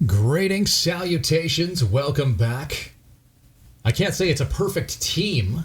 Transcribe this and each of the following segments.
Greetings, salutations, welcome back. I can't say it's a perfect team.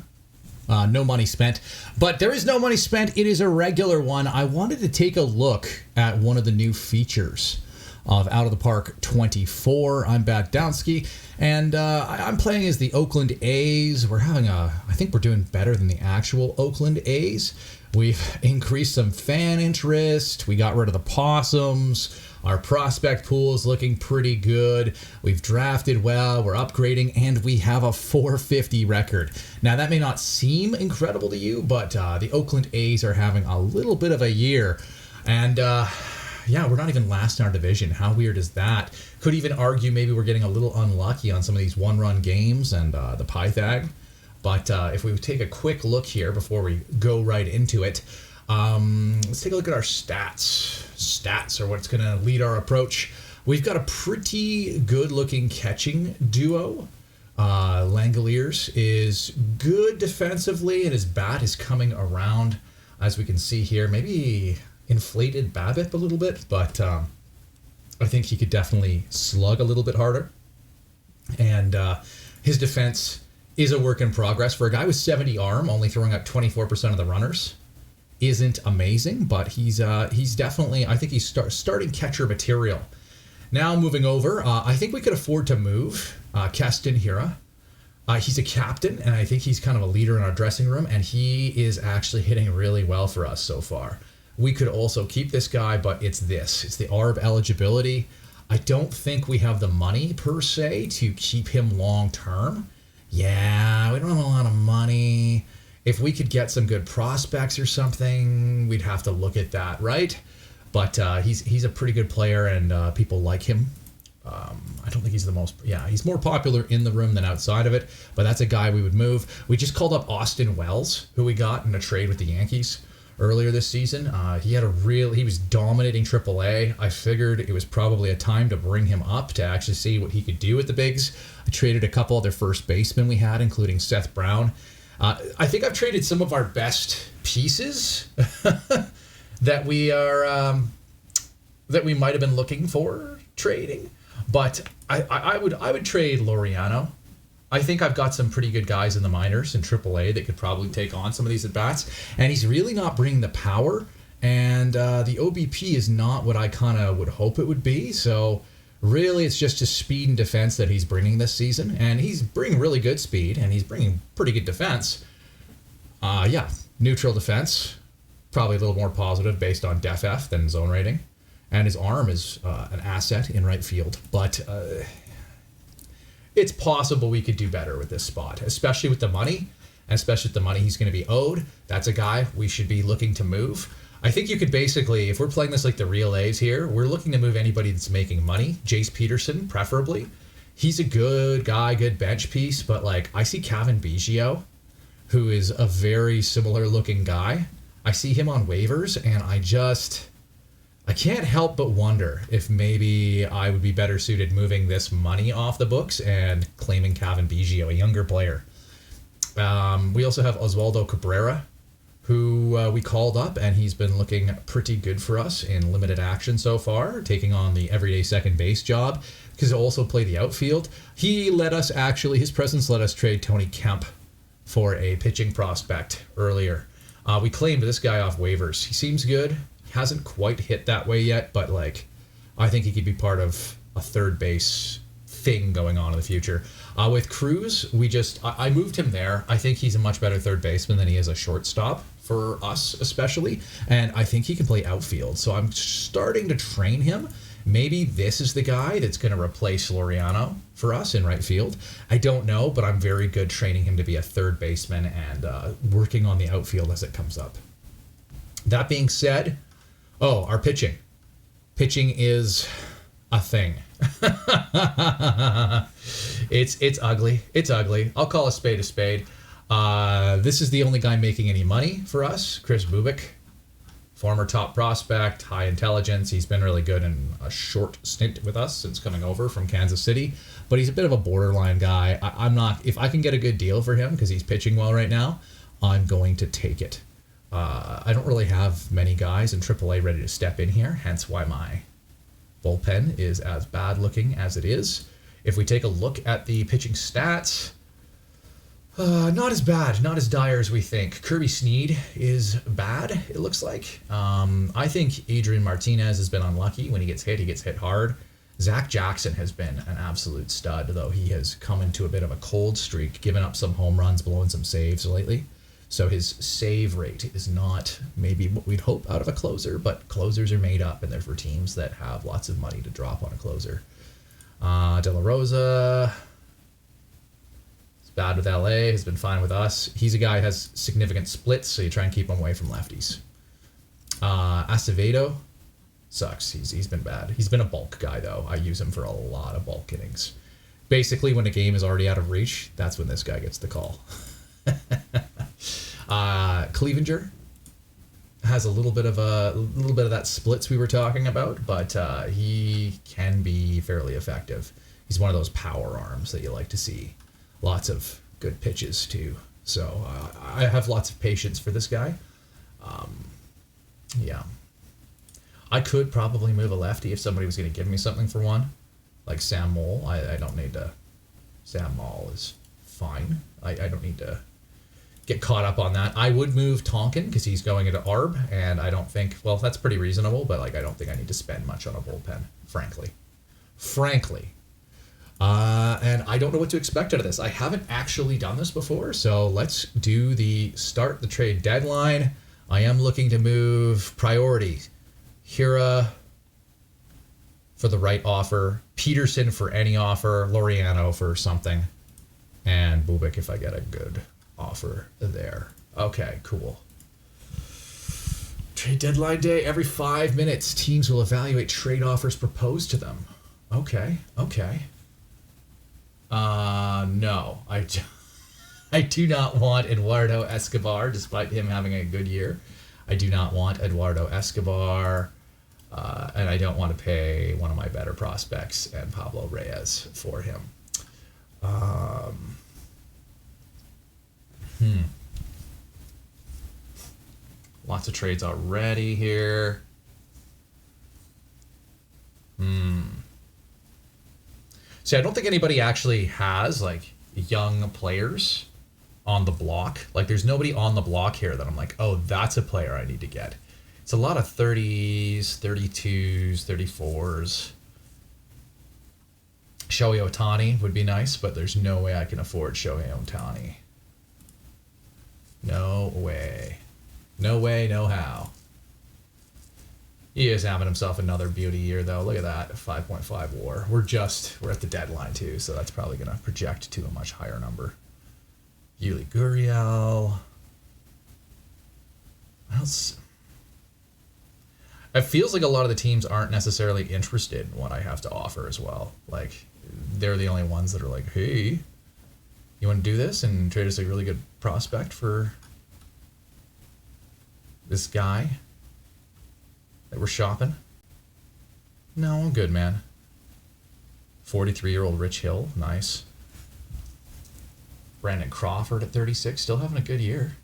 No money spent. But there is no money spent. It is a regular one. I wanted to take a look at one of the new features of Out of the Park 24. I'm Batdownski, and I'm playing as the Oakland A's. I think we're doing better than the actual Oakland A's. We've increased some fan interest. We got rid of the possums. Our prospect pool is looking pretty good. We've drafted well. We're upgrading, and we have a 450 record. Now, that may not seem incredible to you, but the Oakland A's are having a little bit of a year. And we're not even last in our division. How weird is that? Could even argue maybe we're getting a little unlucky on some of these one-run games and the Pythag. But if we take a quick look here before we go right into it, let's take a look at our stats. Stats are what's going to lead our approach. We've got a pretty good-looking catching duo. Langoliers is good defensively, and his bat is coming around, as we can see here. Maybe inflated BABIP a little bit, but I think he could definitely slug a little bit harder. And his defense is a work in progress. For a guy with 70 arm, only throwing out 24% of the runners isn't amazing, but he's definitely, I think he's starting catcher material. Now moving over, I think we could afford to move Keston Hira. He's a captain, and I think he's kind of a leader in our dressing room, and he is actually hitting really well for us so far. We could also keep this guy, but it's the ARB eligibility. I don't think we have the money per se to keep him long term. Yeah, we don't have a lot of money. If we could get some good prospects or something, we'd have to look at that, right? But he's a pretty good player, and people like him. I don't think he's he's more popular in the room than outside of it, but that's a guy we would move. We just called up Austin Wells, who we got in a trade with the Yankees earlier this season. He was dominating AAA. I figured it was probably a time to bring him up to actually see what he could do with the bigs. I traded a couple other first basemen we had, including Seth Brown. I think I've traded some of our best pieces that we might have been looking for trading, but I would trade Laureano. I think I've got some pretty good guys in the minors in AAA that could probably take on some of these at bats, and he's really not bringing the power, and the OBP is not what I kind of would hope it would be. So really, it's just his speed and defense that he's bringing this season, and he's bringing really good speed, and he's bringing pretty good defense. Neutral defense, probably a little more positive based on DefF than zone rating, and his arm is an asset in right field, but it's possible we could do better with this spot, especially with the money, and especially with the money he's going to be owed. That's a guy we should be looking to move. I think you could basically, if we're playing this like the real A's here, we're looking to move anybody that's making money. Jace Peterson, preferably. He's a good guy, good bench piece, but I see Cavan Biggio, who is a very similar looking guy. I see him on waivers, and I can't help but wonder if maybe I would be better suited moving this money off the books and claiming Cavan Biggio, a younger player. We also have Oswaldo Cabrera, who we called up, and he's been looking pretty good for us in limited action so far, taking on the everyday second base job, because he also played the outfield. His presence let us trade Tony Kemp for a pitching prospect earlier. We claimed this guy off waivers. He seems good. He hasn't quite hit that way yet, but I think he could be part of a third base thing going on in the future. With Cruz, I moved him there. I think he's a much better third baseman than he is a shortstop, for us especially, and I think he can play outfield. So I'm starting to train him. Maybe this is the guy that's going to replace Laureano for us in right field. I don't know, but I'm very good training him to be a third baseman and working on the outfield as it comes up. That being said, our pitching. Pitching is a thing. It's ugly. It's ugly. I'll call a spade a spade. This is the only guy making any money for us, Chris Bubik. Former top prospect, high intelligence. He's been really good in a short stint with us since coming over from Kansas City, but he's a bit of a borderline guy. If I can get a good deal for him because he's pitching well right now, I'm going to take it. I don't really have many guys in AAA ready to step in here, hence why my Bullpen is as bad looking as it is. If we take a look at the pitching stats, not as bad, not as dire as we think. Kirby Sneed is bad, it looks like. I think Adrian Martinez has been unlucky. When he gets hit hard. Zach Jackson has been an absolute stud, though he has come into a bit of a cold streak, giving up some home runs, blowing some saves lately. So his save rate is not maybe what we'd hope out of a closer, but closers are made up, and they're for teams that have lots of money to drop on a closer. De La Rosa is bad with LA, has been fine with us. He's a guy who has significant splits, so you try and keep him away from lefties. Acevedo sucks. He's been bad. He's been a bulk guy, though. I use him for a lot of bulk innings. Basically, when a game is already out of reach, that's when this guy gets the call. Clevenger has a little bit of that splits we were talking about, but he can be fairly effective. He's one of those power arms that you like to see. Lots of good pitches too. So I have lots of patience for this guy. Yeah. I could probably move a lefty if somebody was going to give me something for one, like Sam Moll. I don't need to. Sam Moll is fine. I don't need to get caught up on that. I would move Tonkin because he's going into ARB, and I don't think, well, that's pretty reasonable, but like I don't think I need to spend much on a bullpen, frankly. And I don't know what to expect out of this. I haven't actually done this before, so let's do the start the trade deadline. I am looking to move priority. Hira for the right offer, Peterson for any offer, Laureano for something, and Bubik if I get a good offer there. Okay, cool. Trade deadline day. Every 5 minutes, teams will evaluate trade offers proposed to them. Okay. No. I do not want Eduardo Escobar, despite him having a good year. I do not want Eduardo Escobar. And I don't want to pay one of my better prospects and Pablo Reyes for him. Lots of trades already here. See, I don't think anybody actually has like young players on the block. Like there's nobody on the block here that I'm like, oh, that's a player I need to get. It's a lot of 30s, 32s, 34s. Shohei Ohtani would be nice, but there's no way I can afford Shohei Ohtani. No way. No way, no how. He is having himself another beauty year, though. Look at that, 5.5 WAR. We're at the deadline, too, so that's probably going to project to a much higher number. Yuli Gurriel. What else? It feels like a lot of the teams aren't necessarily interested in what I have to offer as well. Like, they're the only ones that are like, hey, you want to do this and trade us a really good prospect for this guy that we're shopping? No, I'm good, man. 43-year-old Rich Hill, nice. Brandon Crawford at 36, still having a good year.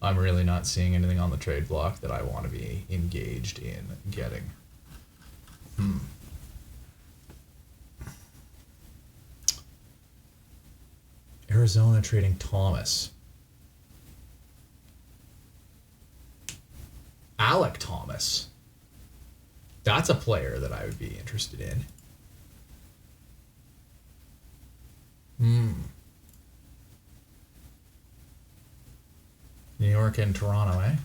I'm really not seeing anything on the trade block that I want to be engaged in getting. Arizona trading Thomas. Alec Thomas. That's a player that I would be interested in. New York and Toronto, eh?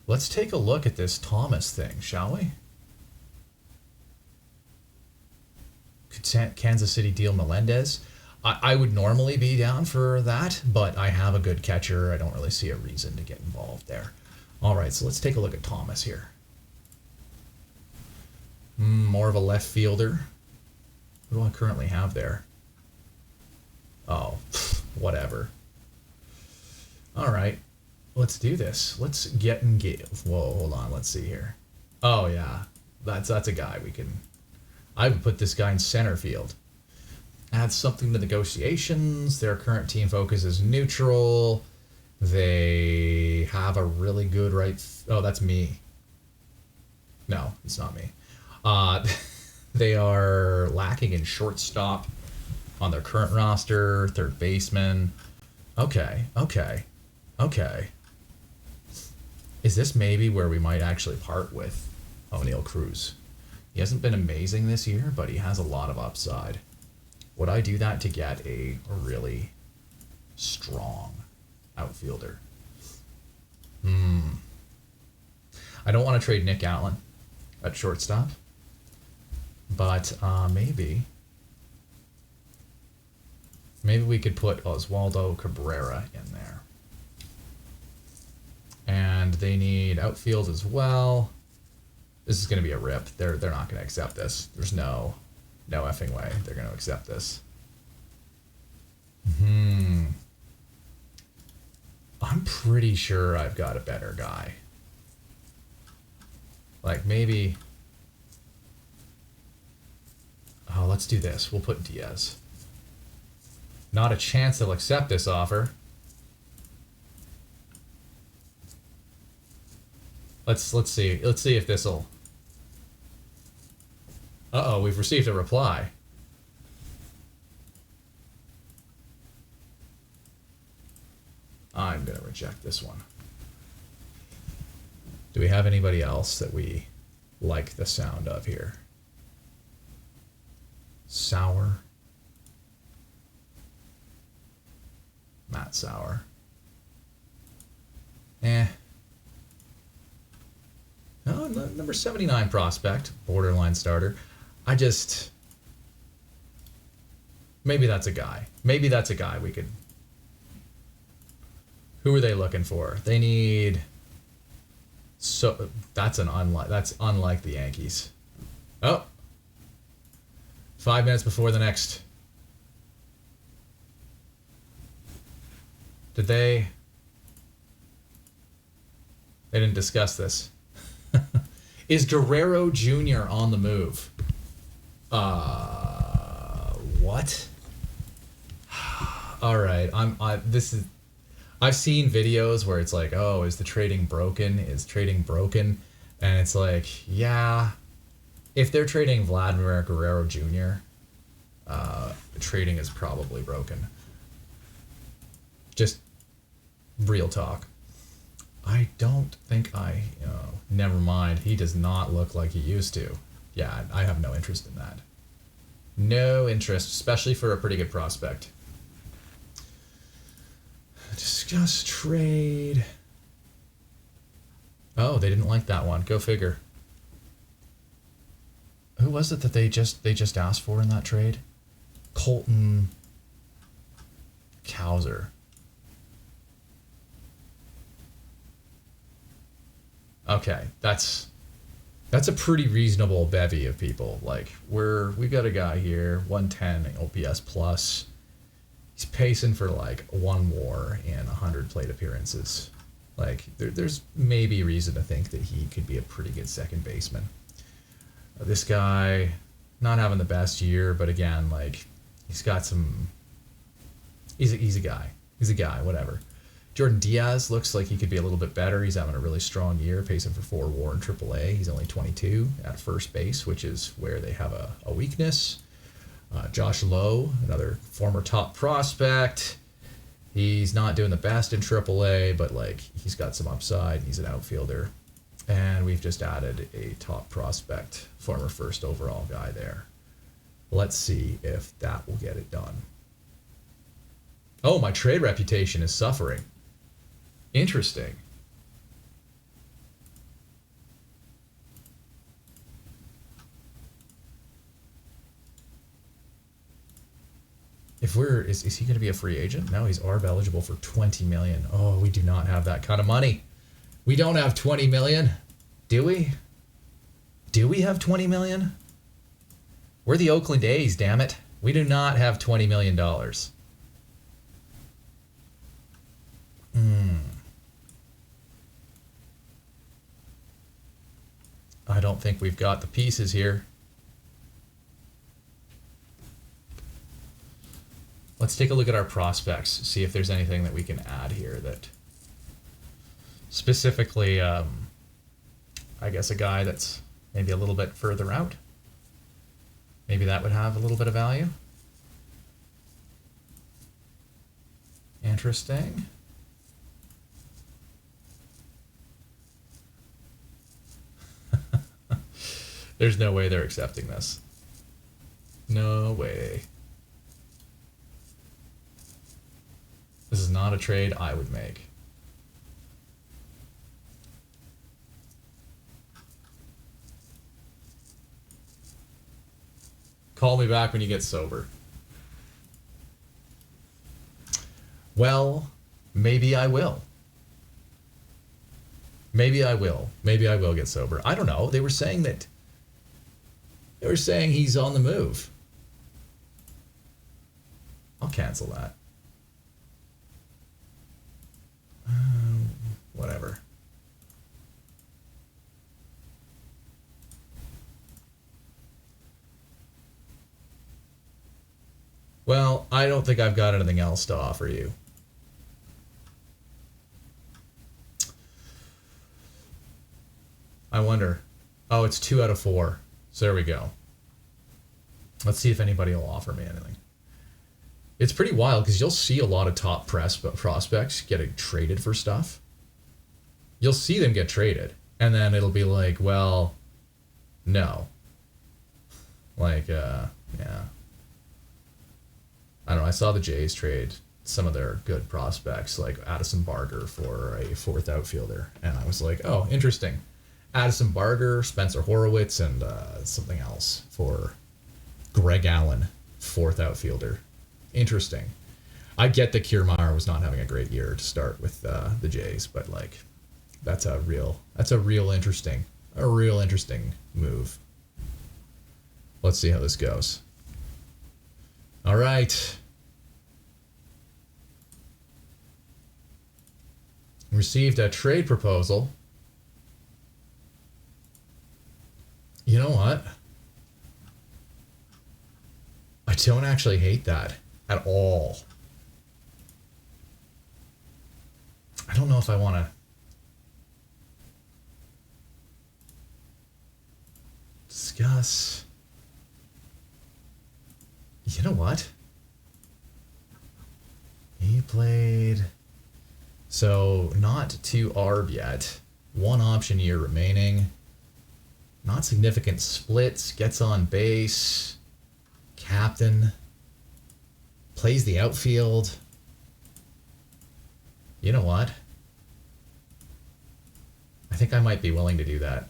Let's take a look at this Thomas thing, shall we? Could Kansas City deal Melendez? I would normally be down for that, but I have a good catcher. I don't really see a reason to get involved there. All right, so let's take a look at Thomas here. More of a left fielder. What do I currently have there? Oh, whatever. All right, let's do this. Let's get engaged. Whoa, hold on. Let's see here. Oh, yeah. That's a guy we can... I would put this guy in center field. Add something to negotiations. Their current team focus is neutral. They have a really good right... Oh, that's me. No, it's not me. They are lacking in shortstop on their current roster, third baseman. Okay. Is this maybe where we might actually part with O'Neal Cruz? He hasn't been amazing this year, but he has a lot of upside. Would I do that to get a really strong outfielder? I don't want to trade Nick Allen at shortstop, but maybe we could put Oswaldo Cabrera in there. And they need outfield as well. This is going to be a rip. They're not going to accept this. There's no effing way they're going to accept this. I'm pretty sure I've got a better guy. Like maybe... Oh, let's do this. We'll put Diaz. Not a chance they'll accept this offer. Let's see. Let's see if this'll... Uh-oh, we've received a reply. I'm going to reject this one. Do we have anybody else that we like the sound of here? Sauer. Matt Sauer. Oh, number 79 prospect, borderline starter. Maybe that's a guy. Maybe that's a guy we could... Who are they looking for? They need... So that's unlike the Yankees. Oh. 5 minutes before the next. They didn't discuss this. Is Guerrero Jr. on the move? What? All right. I've seen videos where it's like, oh, is the trading broken? Is trading broken? And it's like, yeah, if they're trading Vladimir Guerrero Jr., trading is probably broken. Just real talk. I don't think never mind. He does not look like he used to. Yeah, I have no interest in that. No interest, especially for a pretty good prospect. Discuss trade. Oh, they didn't like that one. Go figure. Who was it that they just asked for in that trade? Colton Cowser. Okay, that's a pretty reasonable bevy of people. Like we've got a guy here, 110 OPS plus. He's pacing for like 1 WAR and 100 plate appearances. Like there's maybe reason to think that he could be a pretty good second baseman. This guy, not having the best year, but again, like he's got some. He's a guy. He's a guy. Whatever. Jordan Diaz looks like he could be a little bit better. He's having a really strong year, pacing for 4 WAR in AAA. He's only 22 at first base, which is where they have a weakness. Josh Lowe, another former top prospect. He's not doing the best in AAA, but like he's got some upside. He's an outfielder. And we've just added a top prospect, former first overall guy there. Let's see if that will get it done. Oh, my trade reputation is suffering. Interesting. Is he going to be a free agent? No, he's ARB eligible for $20 million. Oh, we do not have that kind of money. We don't have $20 million, do we? Do we have $20 million? We're the Oakland A's, damn it. We do not have $20 million. I don't think we've got the pieces here. Let's take a look at our prospects, see if there's anything that we can add here that specifically, I guess a guy that's Maybe a little bit further out. Maybe that would have a little bit of value. Interesting. There's no way they're accepting this. No way. This is not a trade I would make. Call me back when you get sober. Well, maybe I will. Maybe I will. Maybe I will get sober. I don't know. They were saying he's on the move. I'll cancel that. Whatever. Well, I don't think I've got anything else to offer you. I wonder. Oh, it's 2 out of 4. So there we go. Let's see if anybody will offer me anything. It's pretty wild because you'll see a lot of top prospects getting traded for stuff. You'll see them get traded. And then it'll be like, well, no. Like, yeah. I don't know. I saw the Jays trade some of their good prospects, like Addison Barger for a 4th outfielder. And I was like, oh, interesting. Addison Barger, Spencer Horowitz, and something else for Greg Allen, 4th outfielder. Interesting. I get that Kiermaier was not having a great year to start with the Jays, but like that's a real interesting move. Let's see how this goes. All right. Received a trade proposal. You know what? I don't actually hate that at all. I don't know if I want to discuss. You know what? He played. So not to ARB yet. 1 option year remaining. Not significant splits. Gets on base. Captain. Plays the outfield. You know what? I think I might be willing to do that.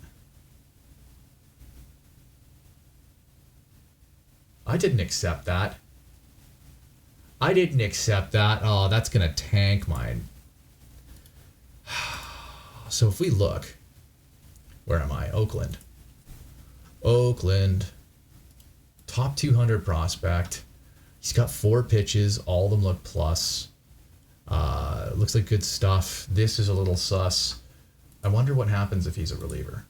I didn't accept that. Oh, that's going to tank mine. So if we look, where am I? Oakland. Top 200 prospect. He's got 4 pitches. All of them look plus. Looks like good stuff. This is a little sus. I wonder what happens if he's a reliever.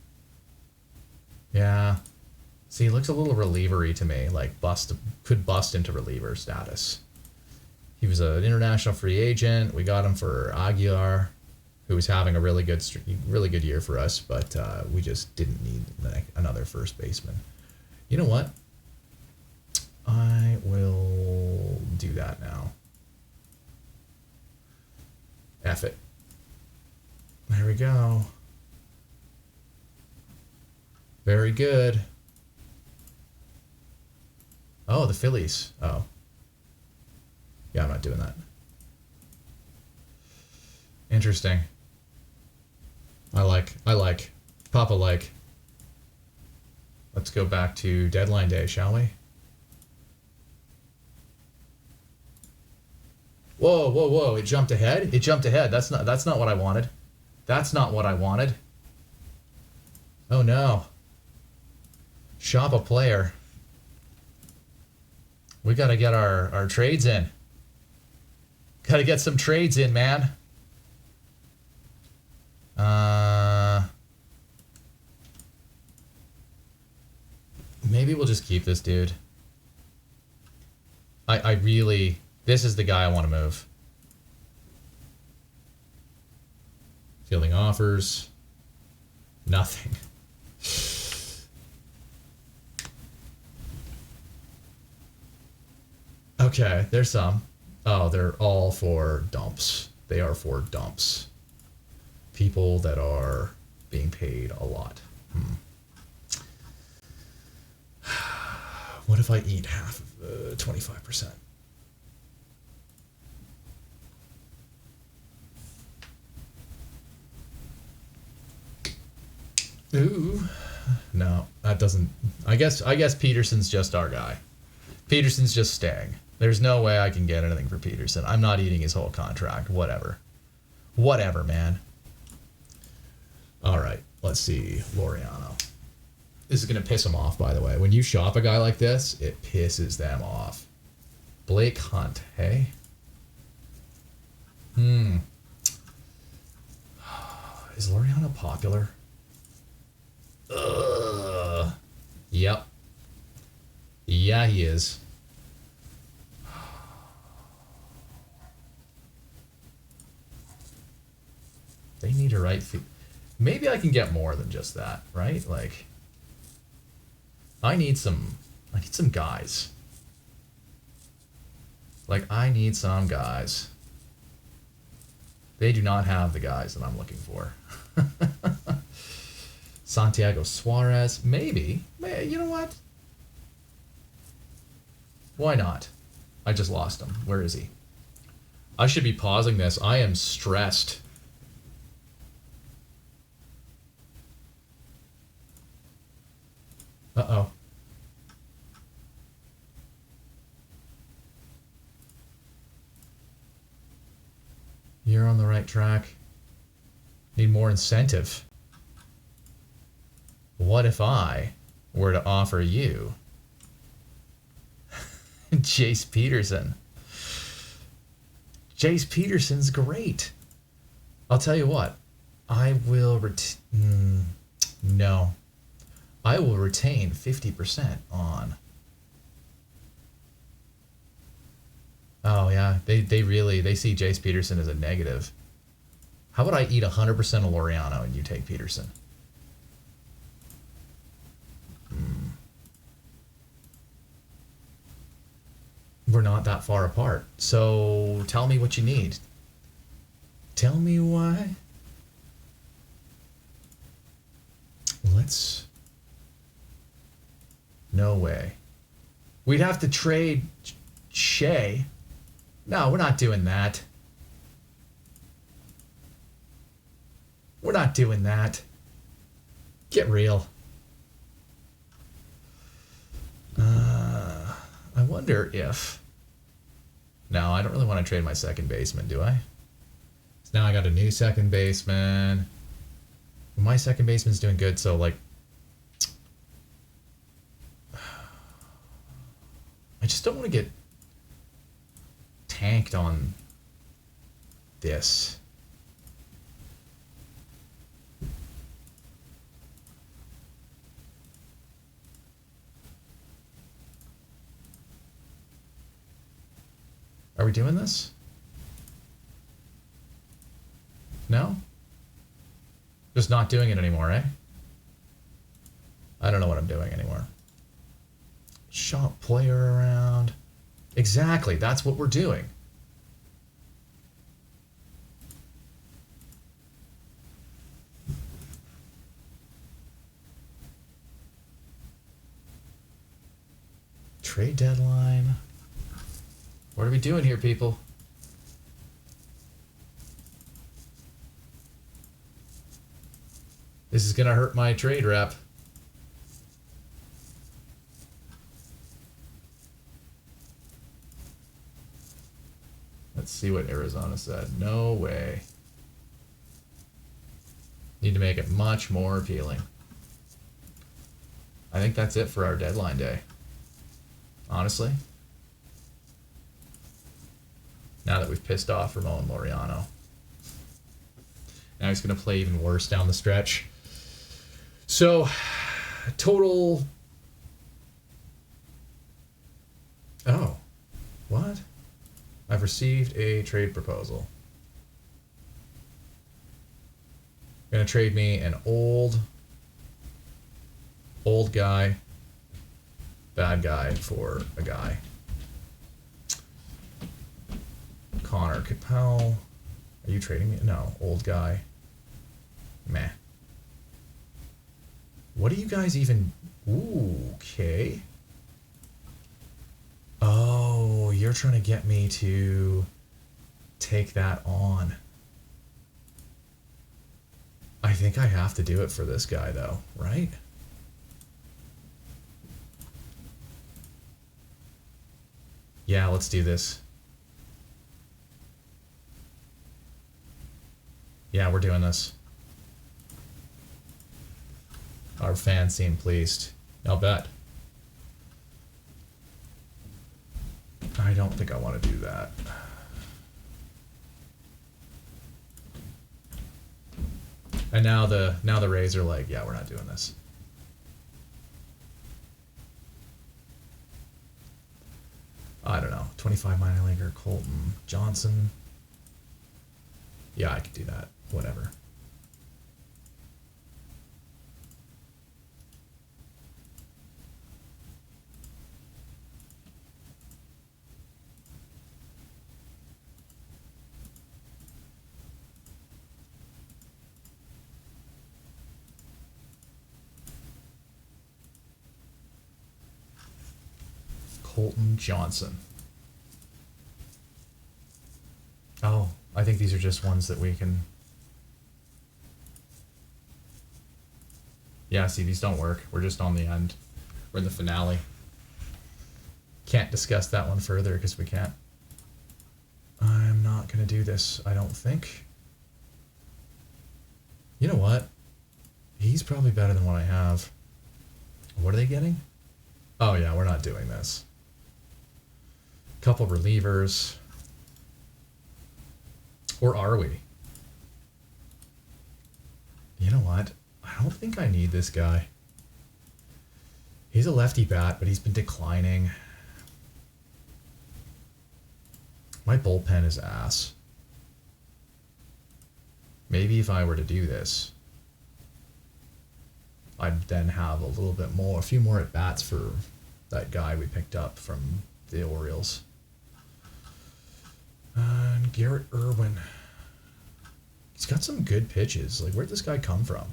Yeah. See, he looks a little reliever-y to me. Like could bust into reliever status. He was an international free agent. We got him for Aguilar, who was having a really good year for us, but we just didn't need another first baseman. You know what? I will do that now. F it. There we go. Very good. Oh, the Phillies. Oh. Yeah, I'm not doing that. Interesting. I like. Papa like. Let's go back to deadline day, shall we? Whoa. It jumped ahead. That's not what I wanted. Oh no. Shop a player. We got to get our trades in. Got to get some trades in, man. Maybe we'll just keep this dude. I really... This is the guy I want to move. Fielding offers. Nothing. Okay, there's some. Oh, they're all for dumps. They are for dumps. People that are being paid a lot. What if I eat half of 25%? Ooh. No, that doesn't. I guess Peterson's just our guy. Peterson's just staying. There's no way I can get anything for Peterson. I'm not eating his whole contract. Whatever. Whatever, man. All right, let's see. Laureano. This is going to piss him off, by the way. When you shop a guy like this, it pisses them off. Blake Hunt, hey? Is Laureano popular? Ugh. Yep. Yeah, he is. They need a right fee. Maybe I can get more than just that, right? Like, I need some guys. Like, I need some guys. They do not have the guys that I'm looking for. Santiago Suarez, maybe. You know what? Why not? I just lost him. Where is he? I should be pausing this. I am stressed. Uh-oh. You're on the right track. Need more incentive. What if I were to offer you Jace Peterson? Jace Peterson's great. I'll tell you what. I will no. I will retain 50% on. Oh yeah, they see Jace Peterson as a negative. How about I eat 100% of Laureano and you take Peterson? We're not that far apart. So tell me what you need. Tell me why. Let's... No way. We'd have to trade Shea. No, we're not doing that. We're not doing that. Get real. I wonder if... No, I don't really want to trade my second baseman, do I? So now I got a new second baseman. My second baseman's doing good, so like... I just don't want to get tanked on this. Are we doing this? No? Just not doing it anymore, eh? I don't know what I'm doing anymore. Shop player around. Exactly, that's what we're doing. Trade deadline. What are we doing here, people? This is gonna hurt my trade rep. Let's see what Arizona said. No way. Need to make it much more appealing. I think that's it for our deadline day. Honestly. Now that we've pissed off Ramon Laureano. Now he's going to play even worse down the stretch. So, total... Oh. What? I've received a trade proposal. Going to trade me an old guy, bad guy for a guy. Connor Capel. Are you trading me? No, old guy. Meh. What do you guys even... Ooh, okay. Oh, you're trying to get me to take that on. I think I have to do it for this guy, though, right? Yeah, let's do this. Yeah, we're doing this. Our fans seem pleased. I'll bet. I don't think I want to do that. And now the Rays are like, yeah, we're not doing this. I don't know. 25 minor leaguer, Colton Johnson. Yeah, I could do that. Whatever. Colton Johnson. Oh, I think these are just ones that we can... Yeah, see, these don't work. We're just on the end. We're in the finale. Can't discuss that one further because we can't. I'm not going to do this, I don't think. You know what? He's probably better than what I have. What are they getting? Oh yeah, we're not doing this. Couple relievers. Or are we? You know what? I don't think I need this guy. He's a lefty bat, but he's been declining. My bullpen is ass. Maybe if I were to do this, I'd then have a little bit more, a few more at bats for that guy we picked up from the Orioles. And Garrett Irwin. He's got some good pitches. Like, where'd this guy come from?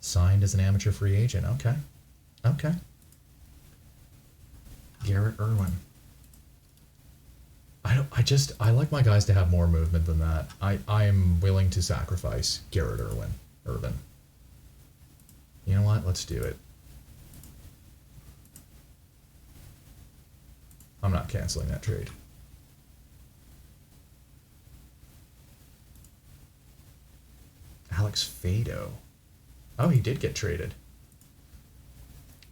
Signed as an amateur free agent. Okay. Okay. Garrett Irwin. I like my guys to have more movement than that. I am willing to sacrifice Garrett Irvin. You know what? Let's do it. I'm not canceling that trade. Alex Fado. Oh, he did get traded.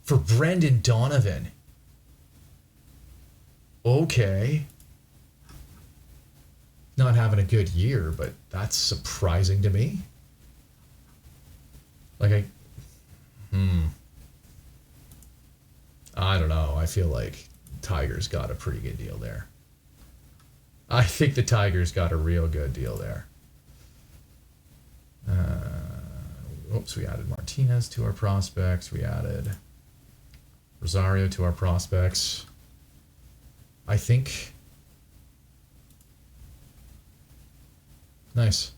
For Brendan Donovan. Okay. Not having a good year, but that's surprising to me. Like, I don't know. I feel like Tigers got a pretty good deal there. I think the Tigers got a real good deal there. Oops, we added Martinez to our prospects. We added Rosario to our prospects. I think... Nice.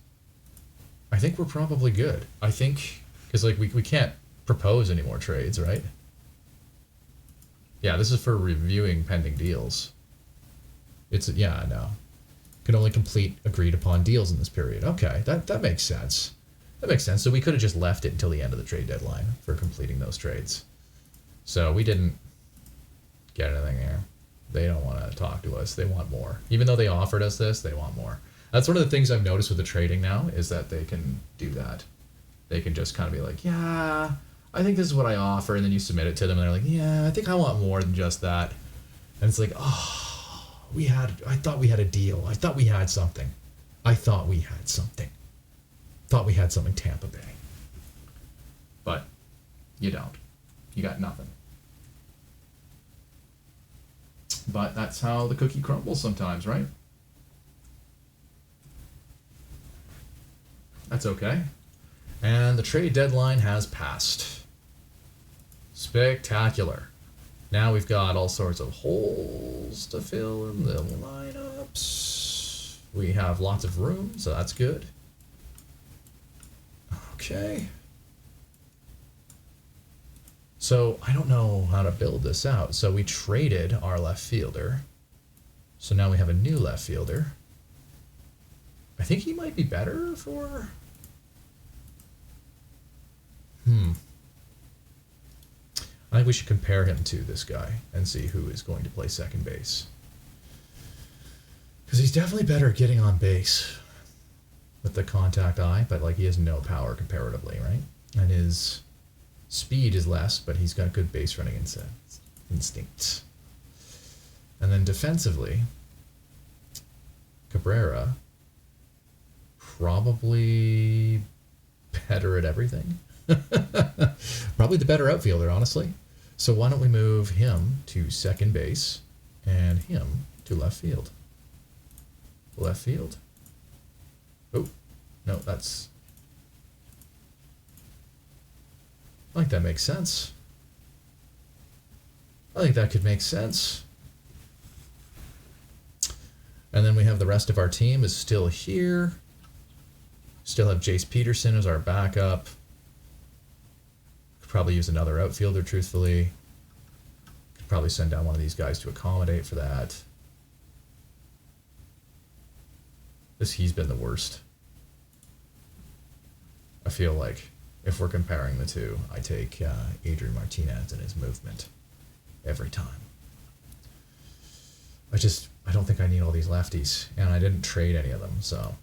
I think we're probably good. I think... Because, like, we can't propose any more trades, right? Yeah, this is for reviewing pending deals. Yeah, I know. Can only complete agreed upon deals in this period. Okay, that makes sense. That makes sense. So we could have just left it until the end of the trade deadline for completing those trades. So we didn't get anything here. They don't want to talk to us. They want more. Even though they offered us this, they want more. That's one of the things I've noticed with the trading now, is that they can do that. They can just kind of be like, yeah, I think this is what I offer, and then you submit it to them, and they're like, yeah, I think I want more than just that. And it's like, oh, I thought we had a deal. I thought we had something. Thought we had something Tampa Bay. But you don't. You got nothing. But that's how the cookie crumbles sometimes, right? That's okay. And the trade deadline has passed. Spectacular. Now we've got all sorts of holes to fill in the lineups. We have lots of room, so that's good. Okay. So I don't know how to build this out. So we traded our left fielder. So now we have a new left fielder. I think he might be better for... I think we should compare him to this guy and see who is going to play second base. Because he's definitely better at getting on base with the contact eye, but like he has no power comparatively, right? And his speed is less, but he's got good base running instincts. And then defensively, Cabrera, probably better at everything. Probably the better outfielder, honestly. So why don't we move him to second base and him to left field? Left field. Oh, no, that's... I think that makes sense. I think that could make sense. And then we have the rest of our team is still here. Still have Jace Peterson as our backup. Could probably use another outfielder, truthfully. Could probably send down one of these guys to accommodate for that. He's been the worst. I feel like if we're comparing the two, I take Adrian Martinez and his movement every time. I don't think I need all these lefties, and I didn't trade any of them, so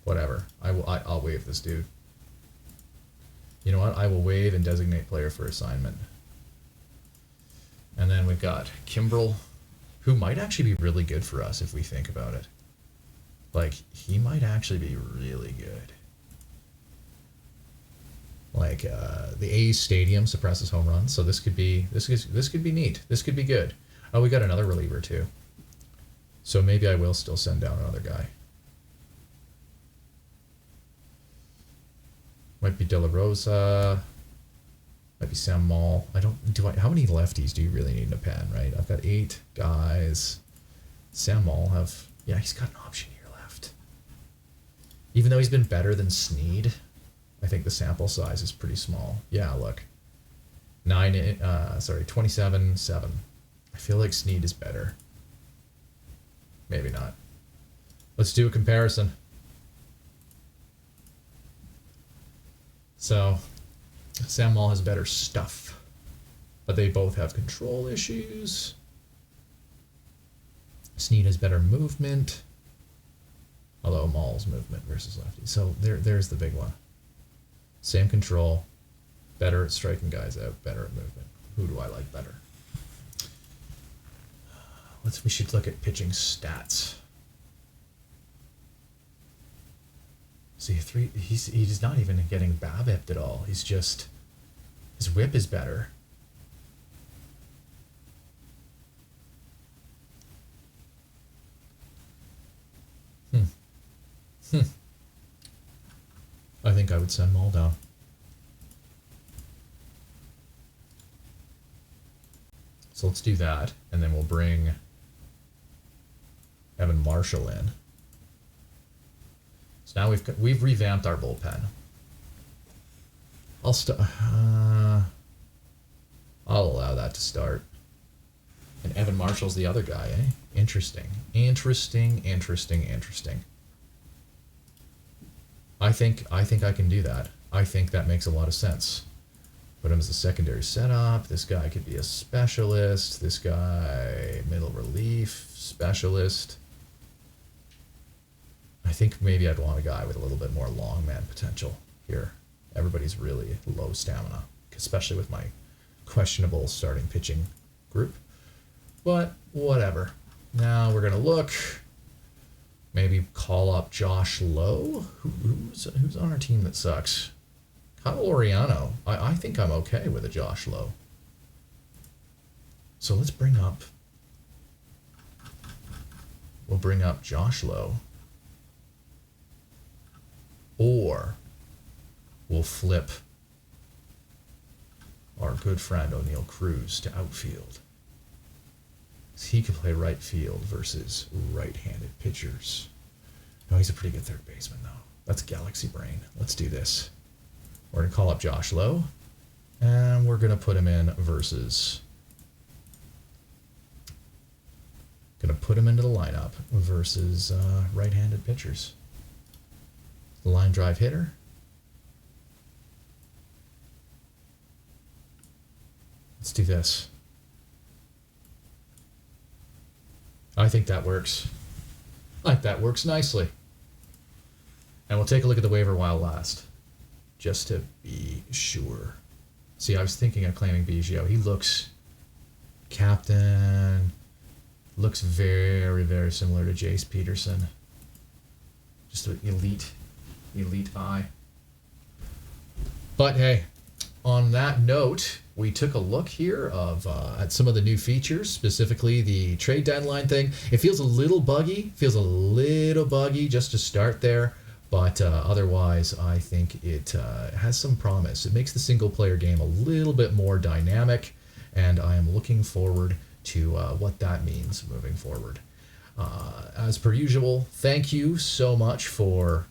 whatever. I'll waive this dude. You know what? I will waive and designate player for assignment. And then we've got Kimbrel, who might actually be really good for us if we think about it. Like, he might actually be really good. Like, the A's stadium suppresses home runs, so this could be neat. This could be good. Oh, we got another reliever too. So maybe I will still send down another guy. Might be De La Rosa. Might be Sam Moll. How many lefties do you really need in a pen, right? I've got 8 guys. Sam Moll he's got an option here left. Even though he's been better than Snead, I think the sample size is pretty small. Yeah, look. 27-7. I feel like Snead is better. Maybe not. Let's do a comparison. So, Sam Moll has better stuff, but they both have control issues. Snead has better movement, although Moll's movement versus lefty. So there's the big one. Same control, better at striking guys out, better at movement. Who do I like better? We should look at pitching stats. See, he's not even getting BABIP at all. He's just, his whip is better. I think I would send Moll down. So let's do that, and then we'll bring Evan Marshall in. So now we've revamped our bullpen. I'll allow that to start. And Evan Marshall's the other guy, eh? Interesting. I think I can do that. I think that makes a lot of sense. Put him as a secondary setup. This guy could be a specialist. This guy, middle relief specialist. I think maybe I'd want a guy with a little bit more long man potential here. Everybody's really low stamina, especially with my questionable starting pitching group. But whatever. Now we're going to look. Maybe call up Josh Lowe. Who's on our team that sucks? Kyle Oriano. I think I'm okay with a Josh Lowe. So let's bring up... We'll bring up Josh Lowe. Or we'll flip our good friend O'Neal Cruz to outfield. He could play right field versus right-handed pitchers. No, he's a pretty good third baseman, though. That's Galaxy Brain. Let's do this. We're going to call up Josh Lowe, and we're going to put him in versus... Going to put him into the lineup versus right-handed pitchers. The line drive hitter. Let's do this. I think that works. I think that works nicely. And we'll take a look at the waiver wire last, just to be sure. See, I was thinking of claiming Biggio. He looks captain, looks very, very similar to Jace Peterson. Just an elite eye. But hey, on that note, we took a look here at some of the new features, specifically the trade deadline thing. It feels a little buggy, just to start there. But otherwise, I think it has some promise. It makes the single-player game a little bit more dynamic, and I am looking forward to what that means moving forward. As per usual, thank you so much for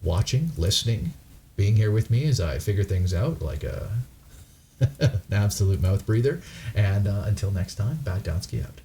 watching, listening, being here with me as I figure things out like an absolute mouth breather. And until next time, Batdownski out.